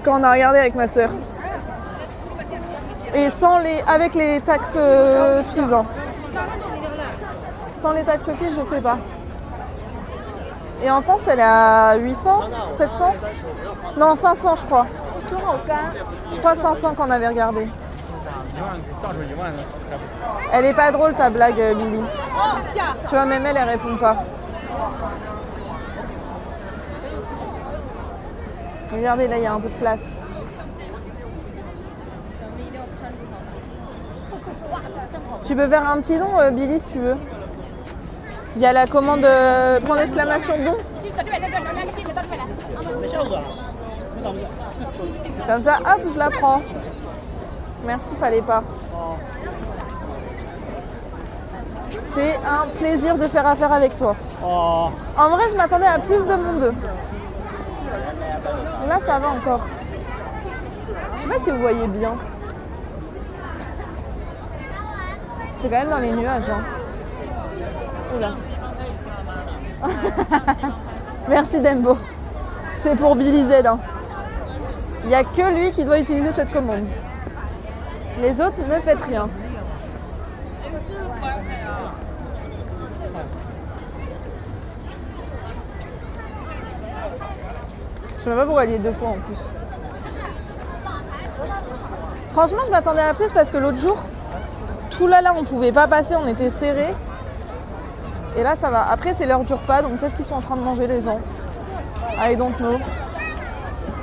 quand on a regardé avec ma sœur. Et avec les taxes FIS. Hein. Sans les taxes FIS, je sais pas. Et en France, elle est à 800, 700 ? Non, 500 je crois. Je crois 500 qu'on avait regardé. Elle est pas drôle ta blague, Billy. Tu vois, même elle répond pas. Regardez, là, il y a un peu de place. Tu veux faire un petit don, Billy, si tu veux. Il y a la commande point d'exclamation don. Comme ça, hop, je la prends. Merci, fallait pas. C'est un plaisir de faire affaire avec toi. En vrai, je m'attendais à plus de monde. Là, ça va encore. Je sais pas si vous voyez bien. C'est quand même dans les nuages. Hein. Oula. Merci Dembo. C'est pour Billy Z. Hein. Il n'y a que lui qui doit utiliser cette commande. Les autres, ne faites rien. Je sais même pas pourquoi il y a 2 fois en plus. Franchement, je m'attendais à plus parce que l'autre jour, tout là, on pouvait pas passer, on était serrés. Et là, ça va. Après, c'est l'heure du repas, donc peut-être qu'ils sont en train de manger les gens. I don't know.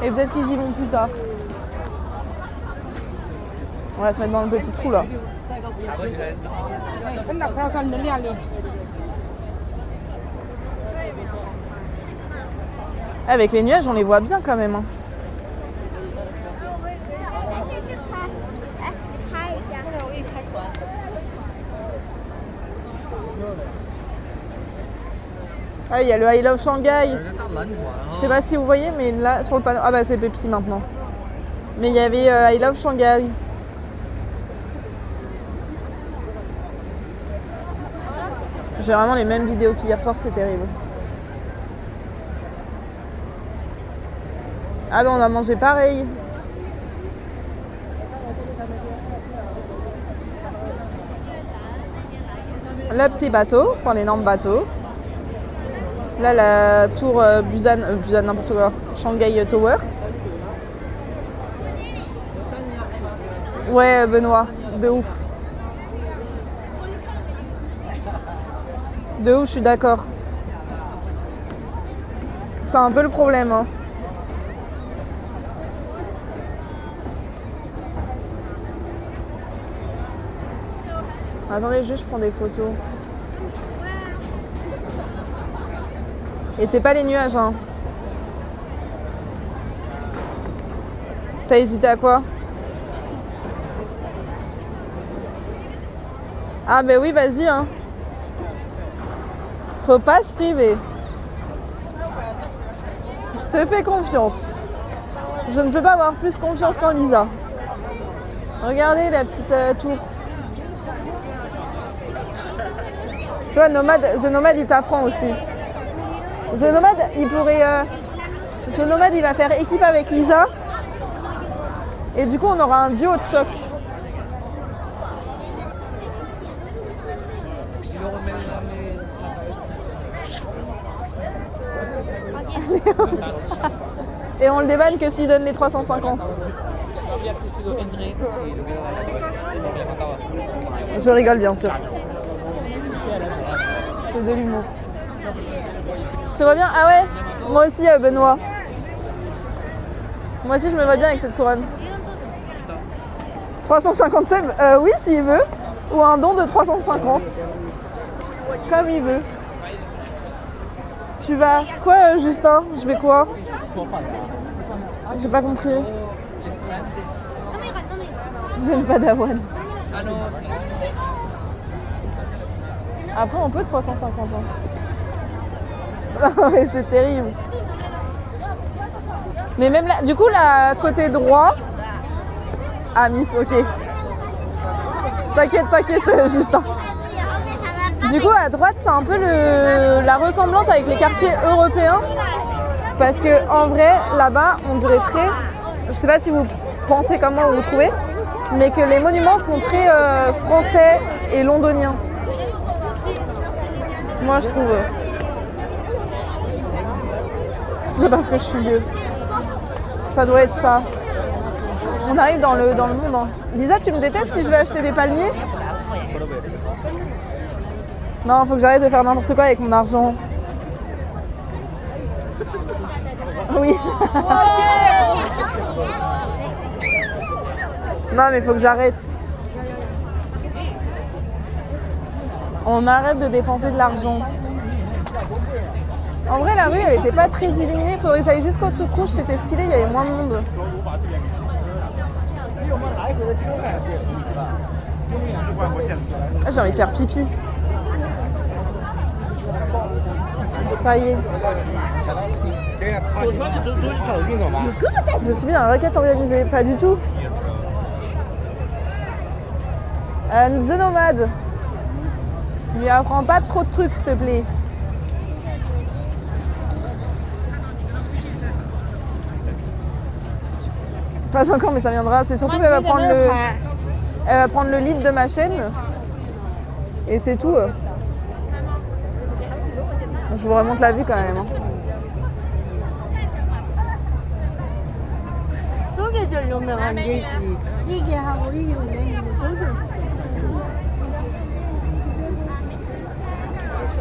Et peut-être qu'ils y vont plus tard. On va se mettre dans le petit trou là. Avec les nuages, on les voit bien quand même. Hein. Ah, il y a le I Love Shanghai. Je sais pas si vous voyez, mais là, sur le panneau... Ah bah c'est Pepsi maintenant. Mais il y avait I Love Shanghai. J'ai vraiment les mêmes vidéos qu'hier soir, c'est terrible. Ah bah on a mangé pareil. Le petit bateau, enfin l'énorme bateau. Là, la tour Busan n'importe quoi, Shanghai Tower. Ouais, Benoît, de ouf. De ouf, je suis d'accord. C'est un peu le problème. Hein. Attendez, juste je prends des photos. Et c'est pas les nuages, hein. T'as hésité à quoi? Ah ben oui, vas-y, hein. Faut pas se priver. Je te fais confiance. Je ne peux pas avoir plus confiance qu'en Lisa. Regardez la petite tour. Tu vois, The Nomad, il t'apprend aussi. The Nomad, The Nomad, il va faire équipe avec Lisa. Et du coup, on aura un duo de choc. Et on le débanne que s'il donne les 350. Je rigole bien sûr. C'est de l'humour. Je te vois bien? Ah ouais? Moi aussi, Benoît. Moi aussi, je me vois bien avec cette couronne. 350 subs? Oui, s'il veut. Ou un don de 350. Comme il veut. Tu vas... Quoi, Justin? Je vais quoi? J'ai pas compris. J'aime pas d'avoine. Après, on peut 350 ans. Non, mais c'est terrible. Mais même là, du coup, là, côté droit... Ah, Miss, ok. T'inquiète, Justin. Du coup, à droite, c'est un peu la ressemblance avec les quartiers européens. Parce que en vrai, là-bas, on dirait très je sais pas si vous pensez comment ou vous trouvez, mais que les monuments font très français et londonien. Moi, je trouve. C'est parce que je suis vieux. Ça doit être ça. On arrive dans le monde. Hein. Lisa, tu me détestes si je vais acheter des palmiers? Non, faut que j'arrête de faire n'importe quoi avec mon argent. Oui. Non, mais faut que j'arrête. On arrête de dépenser de l'argent. En vrai, la rue, elle était pas très illuminée. Il faudrait que j'aille jusqu'au truc rouge. C'était stylé, il y avait moins de monde. Ah, j'ai envie de faire pipi. Ça y est. Je suis mis dans la requête organisée. Pas du tout. The Nomade. Lui apprends pas trop de trucs, s'il te plaît. Pas encore, mais ça viendra. C'est surtout qu'elle va prendre le lead de ma chaîne. Et c'est tout. Je vous remonte la vue quand même. Hein.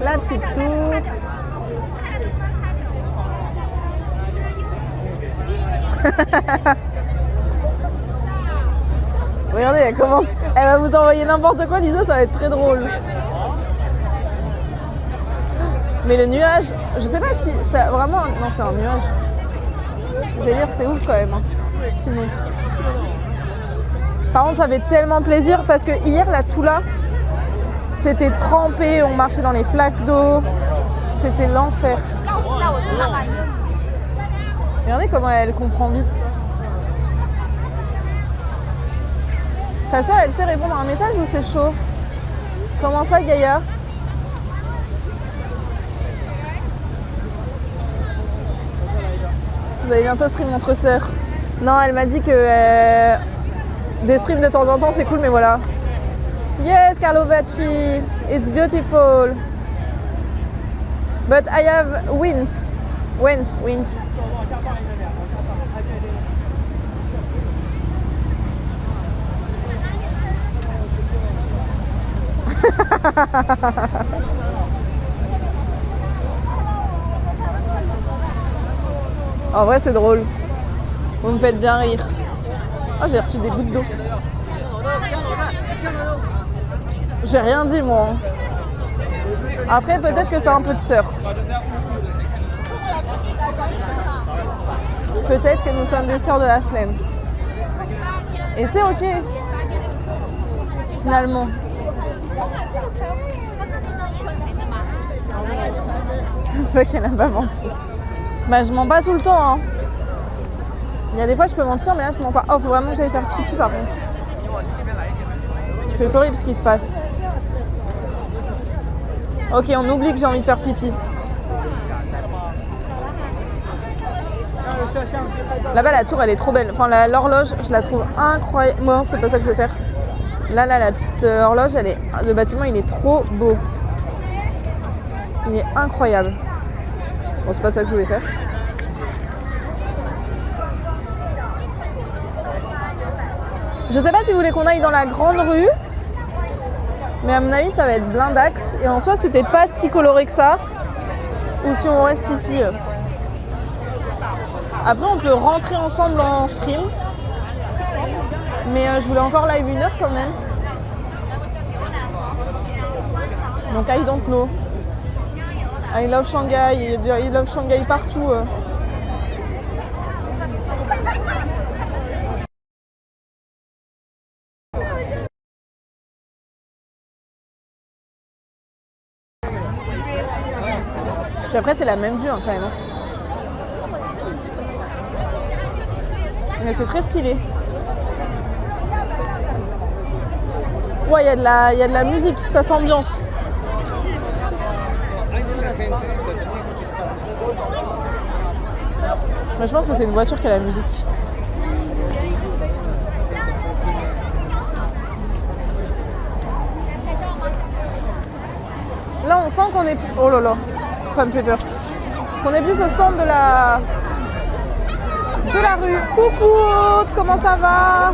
La petite tour. Regardez, elle commence. Elle va vous envoyer n'importe quoi, Lisa, ça va être très drôle. Mais le nuage, je sais pas si c'est vraiment. Non, c'est un nuage. Je vais dire, c'est ouf quand même. Hein. Sinon. Par contre, ça fait tellement plaisir parce que hier, la Toula, c'était trempé, on marchait dans les flaques d'eau. C'était l'enfer. Regardez comment elle comprend vite. Ta soeur, elle sait répondre à un message ou c'est chaud? Comment ça, Gaïa? Vous allez bientôt stream entre sœurs. Non, elle m'a dit que des streams de temps en temps, c'est cool, mais voilà. Yes, Carlovacci, it's beautiful. But I have wind. En vrai, c'est drôle. Vous me faites bien rire. Oh, j'ai reçu des gouttes d'eau. J'ai rien dit, moi. Après, peut-être que c'est un peu de sœur. Peut-être que nous sommes des sœurs de la flemme. Et c'est ok. Finalement. C'est pas qu'elle n'a pas menti. Bah, je mens pas tout le temps. Hein. Il y a des fois, je peux mentir, mais là, je mens pas. Oh, faut vraiment que j'aille faire pipi, par contre. C'est horrible ce qui se passe. Ok, on oublie que j'ai envie de faire pipi. Là-bas, la tour, elle est trop belle. Enfin, l'horloge, je la trouve incroyable. Moi, c'est pas ça que je veux faire. Là, la petite horloge, le bâtiment, il est trop beau. Il est incroyable. Bon, c'est pas ça que je voulais faire. Je sais pas si vous voulez qu'on aille dans la grande rue, mais à mon avis, ça va être blindax. Et en soi, c'était pas si coloré que ça. Ou si on reste ici. Après, on peut rentrer ensemble en stream. Mais je voulais encore live 1 heure quand même. Donc, I don't know. I love Shanghai. I love Shanghai partout. Puis après, c'est la même vue hein, quand même. Mais c'est très stylé. Ouais, il y a de la musique, ça s'ambiance. Mais je pense que c'est une voiture qui a la musique. on sent qu'on est... Oh là là, ça me fait peur. Qu'on est plus au centre de la rue. Coucou, comment ça va?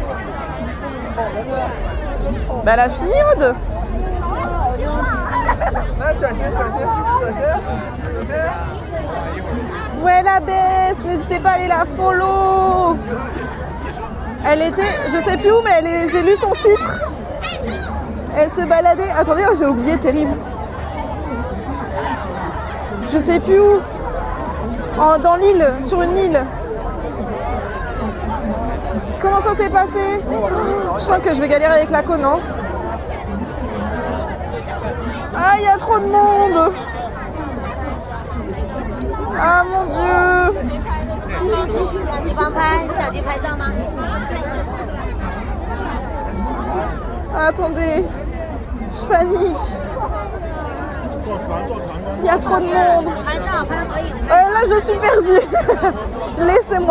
Bah elle a fini, Aude. Ouais, la baisse, n'hésitez pas à aller la follow. Elle était, je sais plus où, mais j'ai lu son titre. Elle se baladait. Attendez, j'ai oublié, terrible. Je sais plus où. Dans l'île, sur une île. Comment ça s'est passé? Je sens que je vais galérer avec la cône, non? Ah, il y a trop de monde. Ah mon Dieu. Attendez, je panique. Il y a trop de monde. Là, je suis perdue. Laissez-moi.